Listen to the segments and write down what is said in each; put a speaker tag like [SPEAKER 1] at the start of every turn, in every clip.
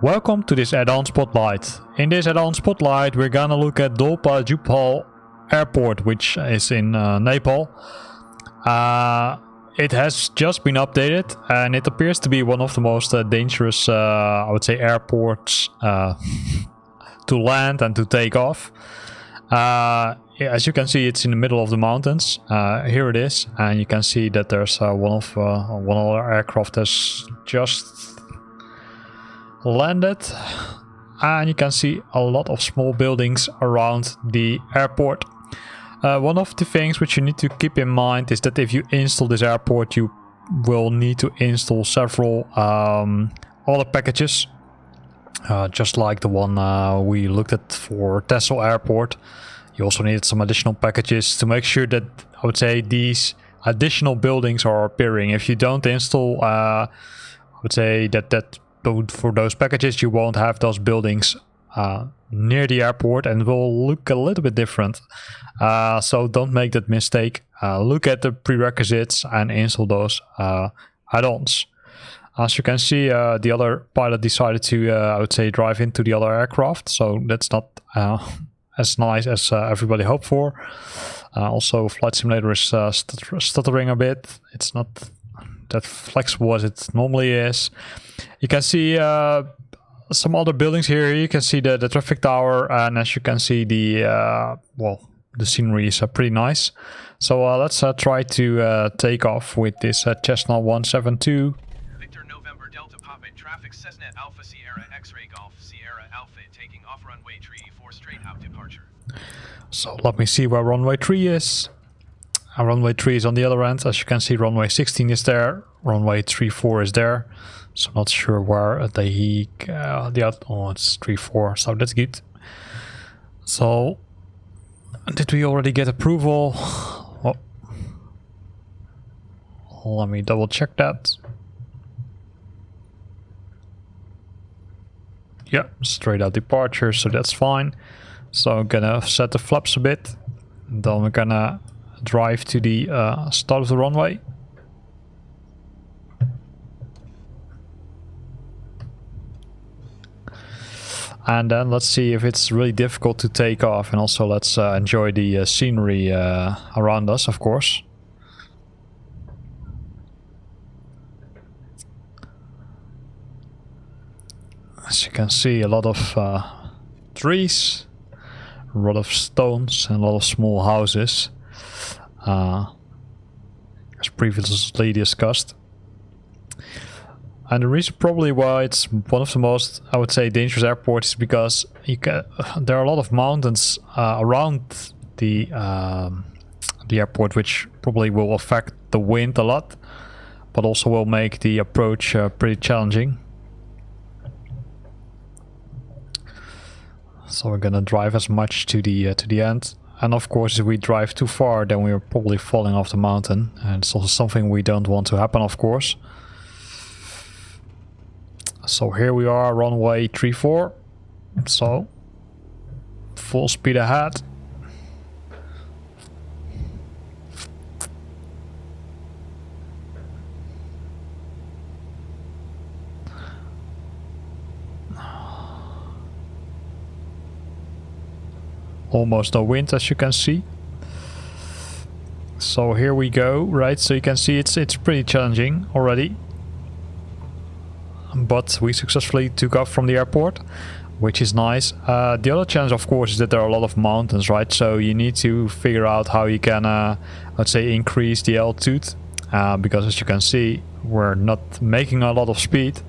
[SPEAKER 1] Welcome to this Addon Spotlight. In this Addon Spotlight we're gonna look at Dolpa Juphal Airport, which is in Nepal. It has just been updated and it appears to be one of the most dangerous, I would say, airports to land and to take off. As you can see, it's in the middle of the mountains. Here it is, and you can see that there's one other aircraft has just landed, and you can see a lot of small buildings around the airport. One of the things which you need to keep in mind is that if you install this airport, you will need to install several other packages, just like the one we looked at for Texel Airport. You also need some additional packages to make sure that, I would say, these additional buildings are appearing. If you don't install, I would say that for those packages you won't have those buildings near the airport, and it will look a little bit different. So don't make that mistake. Look at the prerequisites and install those add-ons. As you can see, the other pilot decided to, I would say, drive into the other aircraft, so that's not as nice as everybody hoped for. Also, Flight Simulator is stuttering a bit. It's not that flexible as it normally is. You can see some other buildings here. You can see the traffic tower, and as you can see, the scenery is pretty nice. So let's try to take off with this Cessna 172.
[SPEAKER 2] Victor November Delta Papa traffic Cessna Alpha Sierra X-Ray Golf Sierra Alpha taking off runway 34 straight out departure.
[SPEAKER 1] So let me see where runway 3 is. Runway 3 is on the other end. As you can see, runway 16 is there. Runway 34 is there. So not sure where the other, oh, it's 34, so that's good. So did we already get approval? Oh, let me double check that. Yeah, straight out departure, so that's fine. So I'm gonna set the flaps a bit. Then we're gonna drive to the start of the runway. And then let's see if it's really difficult to take off, and also let's enjoy the scenery around us, of course. As you can see, a lot of trees, a lot of stones, and a lot of small houses, as previously discussed. And the reason probably why it's one of the most, I would say, dangerous airports is because there are a lot of mountains around the airport, which probably will affect the wind a lot, but also will make the approach pretty challenging. So we're gonna drive as much to the end, and of course, if we drive too far, then we're probably falling off the mountain, and it's also something we don't want to happen, of course. So here we are, runway 34. So full speed ahead. Almost no wind, as you can see. So here we go, right? So you can see it's pretty challenging already. But we successfully took off from the airport, which is nice. The other challenge, of course, is that there are a lot of mountains, right? So you need to figure out how you can, let's say, increase the altitude, because as you can see, we're not making a lot of speed,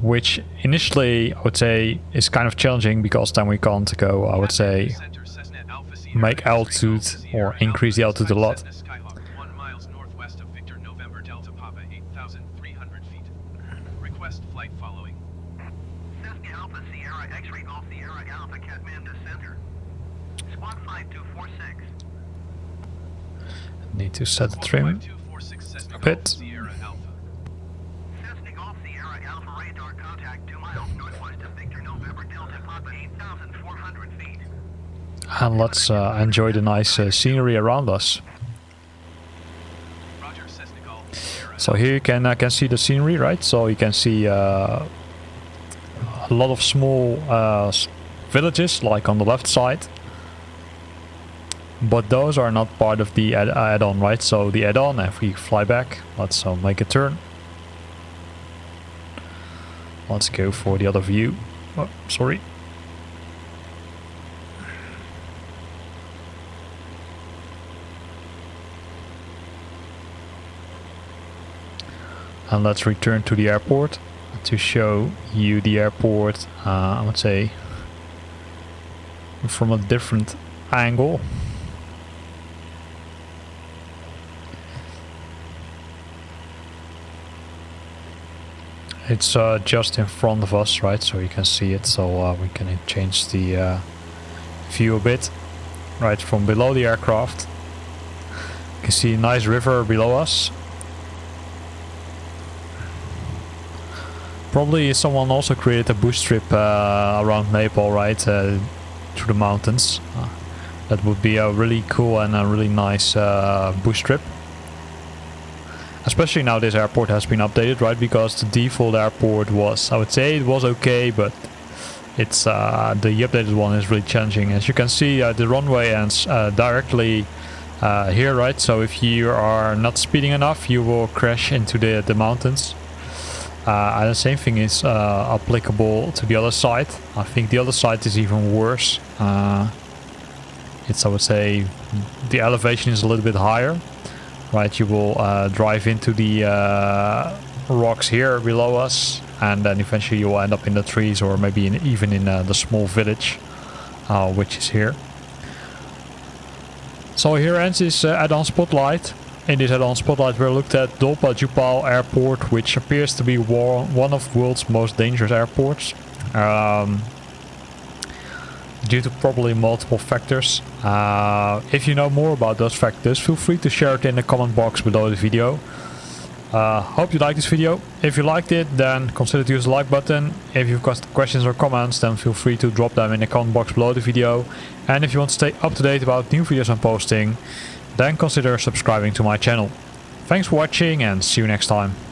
[SPEAKER 1] which initially, I would say, is kind of challenging, because then we can't go, I would say, make altitude or increase the altitude a lot. Need to set the trim a bit. And let's enjoy the nice scenery around us.
[SPEAKER 2] Roger, Cessna Golf Sierra.
[SPEAKER 1] So here you can see the scenery, right? So you can see a lot of small villages, like on the left side. But those are not part of the add-on, right? So the add-on, if we fly back, let's make a turn. Let's go for the other view. Oh, sorry. And let's return to the airport to show you the airport, I would say, from a different angle. It's just in front of us, right? So you can see it. So we can change the view a bit, right from below the aircraft. You can see a nice river below us. Probably someone also created a bush trip around Nepal, right? Through the mountains. That would be a really cool and a really nice bush trip. Especially now this airport has been updated, right? Because the default airport was, I would say it was okay, but it's the updated one is really challenging. As you can see, the runway ends directly here, right? So if you are not speeding enough, you will crash into the mountains. And the same thing is applicable to the other side. I think the other side is even worse. It's, I would say, the elevation is a little bit higher. Right, you will drive into the rocks here below us, and then eventually you will end up in the trees, or maybe even in the small village, which is here. So here ends this add-on spotlight. In this add-on spotlight we looked at Dolpa Juphal Airport, which appears to be one of the world's most dangerous airports. Due to probably multiple factors. If you know more about those factors, feel free to share it in the comment box below the video. Hope you liked this video. If you liked it, then consider to use the like button. If you've got questions or comments, then feel free to drop them in the comment box below the video. And if you want to stay up to date about new videos I'm posting, then consider subscribing to my channel. Thanks for watching and see you next time.